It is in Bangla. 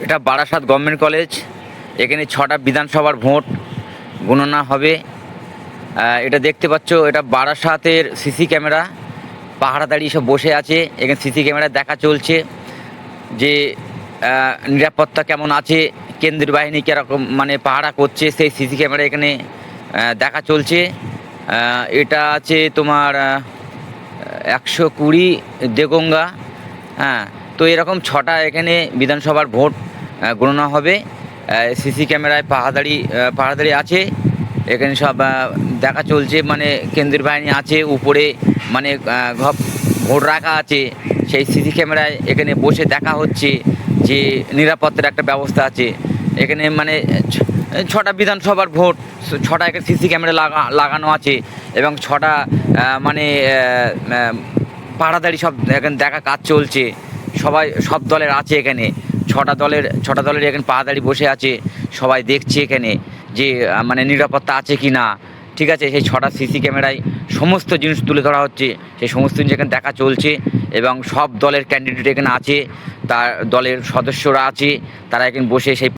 এটা বারাসাত গভর্নমেন্ট কলেজ। এখানে 6টা বিধানসভার ভোট গণনা হবে। এটা দেখতে পাচ্ছ, এটা বারাসাতের সিসি ক্যামেরা। পাহারাদারি সব বসে আছে, এখানে সিসি ক্যামেরায় দেখা চলছে যে নিরাপত্তা কেমন আছে, কেন্দ্রীয় বাহিনী কীরকম মানে পাহারা করছে, সেই সিসি ক্যামেরা এখানে দেখা চলছে। এটা আছে তোমার 120 দেগঙ্গা। হ্যাঁ, তো এরকম 6টা এখানে বিধানসভার ভোট গণনা হবে। সিসি ক্যামেরায় পাহারাদারি আছে, এখানে সব দেখা চলছে, মানে কেন্দ্রীয় বাহিনী আছে উপরে, মানে ভোট রাখা আছে। সেই সিসি ক্যামেরায় এখানে বসে দেখা হচ্ছে যে নিরাপত্তার একটা ব্যবস্থা আছে এখানে। মানে 6টা বিধানসভার ভোট, 6টা এখানে সিসি ক্যামেরা লাগানো আছে এবং 6টা মানে পাহারাদারি সব এখানে দেখা কাজ চলছে। সব দলের আছে এখানে, 6টা দলের এখানে পাহারাদারি বসে আছে, সবাই দেখছে এখানে যে মানে নিরাপত্তা আছে কি না। ঠিক আছে, সেই 6টা সিসি ক্যামেরায় সমস্ত জিনিস তুলে ধরা হচ্ছে, সেই সমস্ত জিনিস এখানে দেখা চলছে এবং সব দলের ক্যান্ডিডেট এখানে আছে, তার দলের সদস্যরা আছে, তারা এখানে বসে সেই